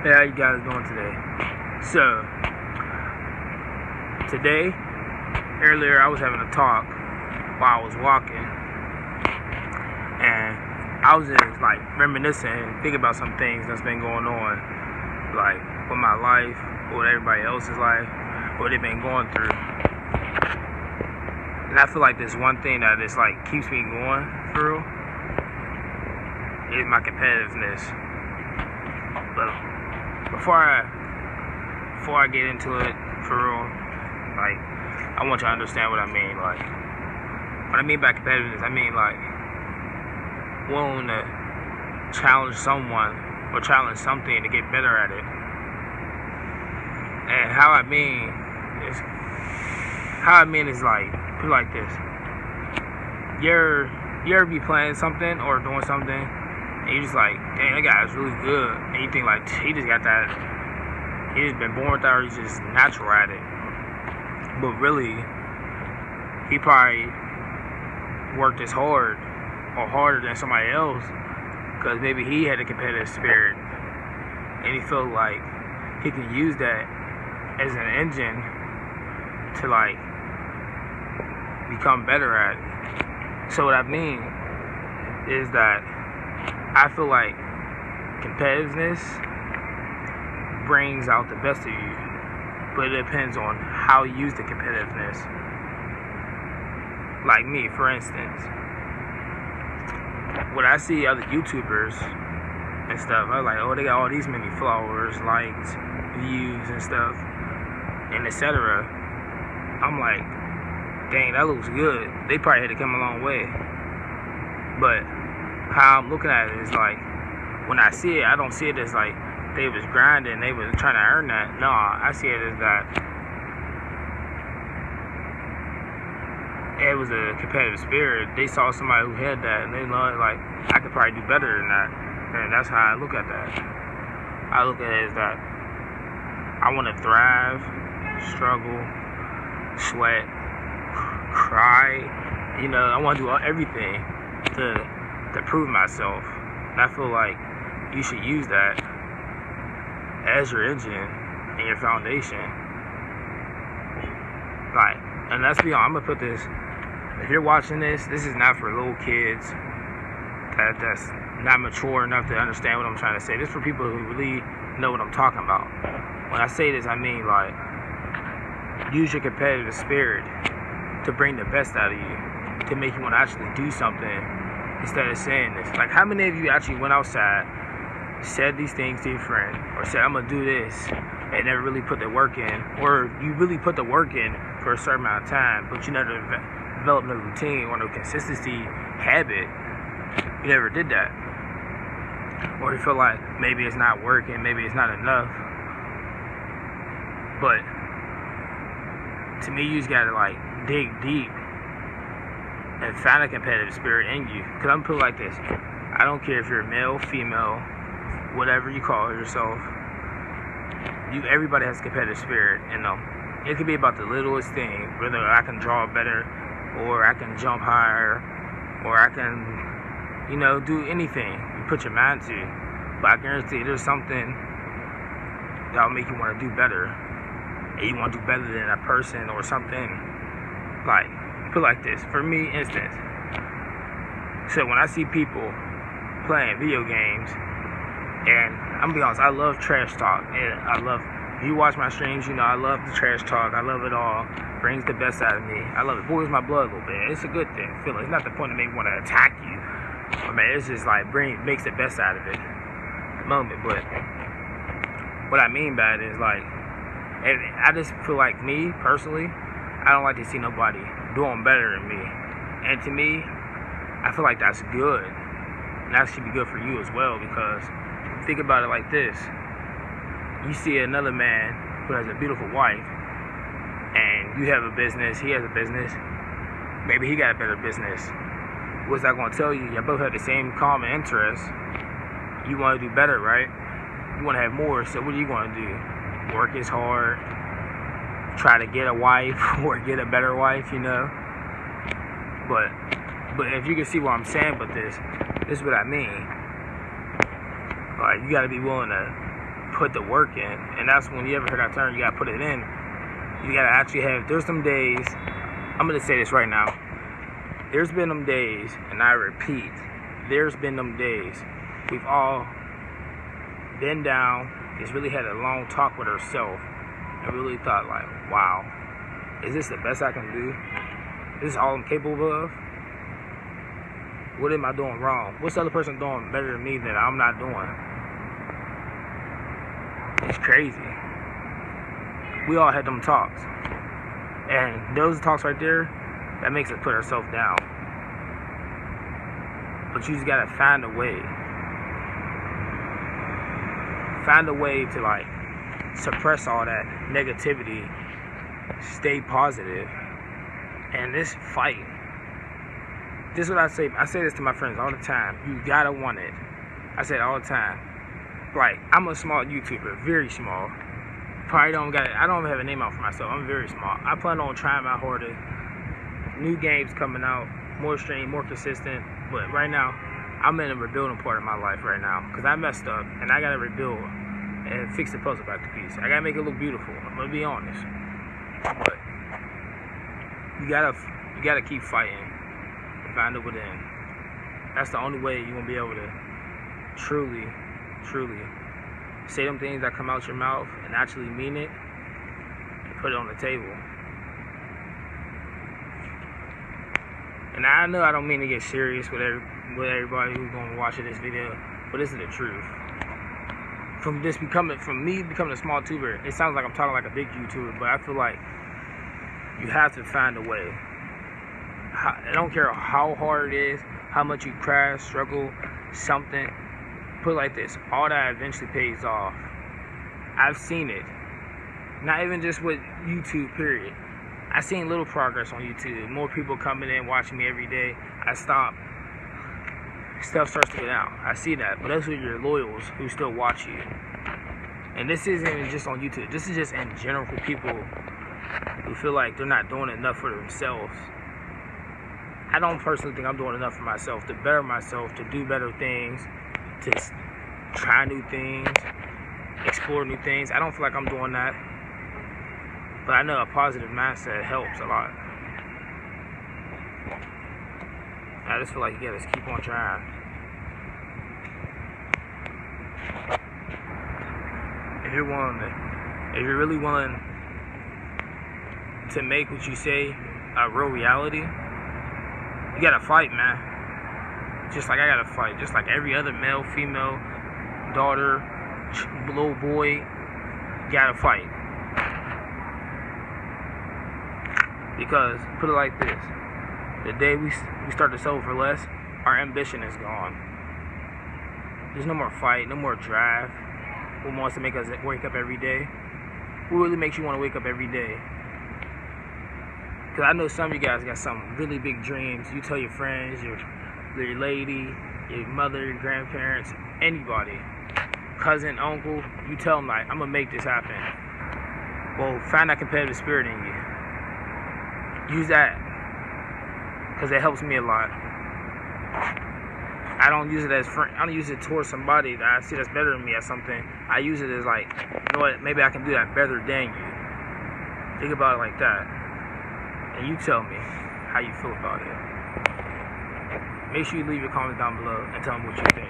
Hey, how you guys doing today? So, today, earlier I was having a talk while I was walking, and I was just like reminiscing and thinking about some things that's been going on, like with my life, with everybody else's life, what they've been going through. And I feel like there's one thing that just like keeps me going through is my competitiveness. But before I get into it for real, like I want you to understand what I mean. Like what I mean by competitiveness, I mean like willing to challenge someone or challenge something to get better at it. And how I mean is like put it like this. You ever be playing something or doing something and you just like, dang, that guy's really good, and you think like he just got that, he just been born with that, or he's just natural at it. But really, he probably worked as hard or harder than somebody else because maybe he had a competitive spirit and he felt like he can use that as an engine to like become better at it. So what I mean is that I feel like competitiveness brings out the best of you, but it depends on how you use the competitiveness. Like me, for instance, when I see other YouTubers and stuff, I was like, oh, they got all these many followers, likes, views and stuff, and etc. I'm like, dang, that looks good. They probably had to come a long way. But how I'm looking at it is like, when I see it, I don't see it as like they was grinding, they was trying to earn that. No, I see it as that it was a competitive spirit. They saw somebody who had that, and they know like, I could probably do better than that. And that's how I look at that. I look at it as that I want to thrive, struggle, sweat, cry. You know, I want to do everything to prove myself. And I feel like you should use that as your engine and your foundation. Like, and let's be honest, I'm gonna put this, if you're watching this is not for little kids that's not mature enough to understand what I'm trying to say. This is for people who really know what I'm talking about. When I say this, I mean like, use your competitive spirit to bring the best out of you, to make you want to actually do something instead of saying this. Like, how many of you actually went outside, said these things to your friend, or said, I'm gonna do this, and never really put the work in, or you really put the work in for a certain amount of time, but you never developed a routine or no consistency habit. You never did that. Or you feel like maybe it's not working, maybe it's not enough. But to me, you just gotta like dig deep and find a competitive spirit in you. Because I'm put it like this, I don't care if you're male, female, whatever you call yourself, everybody has a competitive spirit in them. It could be about the littlest thing, whether I can draw better, or I can jump higher, or I can, you know, do anything you put your mind to. But I guarantee there's something that'll make you want to do better, and you want to do better than that person or something. Like, put it like this, for me, instance, so when I see people playing video games, and I'm gonna be honest, I love trash talk, and I love, if you watch my streams, you know I love the trash talk, I love it all, brings the best out of me, I love it, boils my blood a little bit, it's a good thing, feel it. It's not the point to make me want to attack you, I mean, it's just like, makes the best out of it, moment. But what I mean by it is like, I just feel like, me, personally, I don't like to see nobody doing better than me, and to me, I feel like that's good, and that should be good for you as well, because think about it like this, you see another man who has a beautiful wife, and you have a business, he has a business, maybe he got a better business. What's that going to tell you? You both have the same common interests. You want to do better, right? You want to have more, so what are you going to do? Work as hard, try to get a wife or get a better wife, you know? But if you can see what I'm saying, but this is what I mean. Like, you got to be willing to put the work in. And that's when you ever heard that term, you gotta put it in. You gotta actually have, there's some days, I'm gonna say this right now. There's been them days, and I repeat, there's been them days, we've all been down, just really had a long talk with ourselves, and really thought like, wow, is this the best I can do? Is this all I'm capable of? What am I doing wrong? What's the other person doing better than me that I'm not doing? It's crazy. We all had them talks. And those talks right there, that makes us put ourselves down. But you just gotta find a way. Find a way to like suppress all that negativity. Stay positive. And this fight. This is what I say. I say this to my friends all the time. You gotta want it. I say it all the time. Like, I'm a small YouTuber, very small. Probably don't got it. I don't have a name out for myself. I'm very small. I plan on trying my hardest. New games coming out, more stream, more consistent. But right now, I'm in a rebuilding part of my life right now because I messed up and I gotta rebuild and fix the puzzle back to piece. I gotta make it look beautiful. I'm gonna be honest. But you gotta keep fighting and find it within. That's the only way you're gonna be able to truly say them things that come out your mouth and actually mean it and put it on the table. And I know I don't mean to get serious with everybody who's going to watch this video, but this is the truth. From me becoming a small tuber, it sounds like I'm talking like a big YouTuber, but I feel like you have to find a way. I don't care how hard it is, how much you crash, struggle, something. Put it like this, all that eventually pays off. I've seen it. Not even just with YouTube, period. I've seen little progress on YouTube. More people coming in, watching me every day. I stop. Stuff starts to go down. I see that. But those are your loyals who still watch you. And this isn't even just on YouTube. This is just in general for people who feel like they're not doing enough for themselves. I don't personally think I'm doing enough for myself to better myself, to do better things, to try new things, explore new things. I don't feel like I'm doing that. But I know a positive mindset helps a lot. I just feel like you gotta keep on trying. If you're really willing to make what you say a real reality, you gotta fight, man. Just like I gotta fight. Just like every other male, female, daughter, little boy, gotta fight. Because, put it like this, the day we start to settle for less, our ambition is gone. There's no more fight, no more drive. What wants to make us wake up every day? What really makes you want to wake up every day? Because I know some of you guys got some really big dreams. You tell your friends, your lady, your mother, your grandparents, anybody, cousin, uncle, you tell them like, I'm going to make this happen. Well, find that competitive spirit in you. Use that, because it helps me a lot. I don't use it as I don't use it towards somebody that I see that's better than me at something. I use it as like, you know what, maybe I can do that better than you. Think about it like that. And you tell me how you feel about it. Make sure you leave your comments down below and tell me what you think.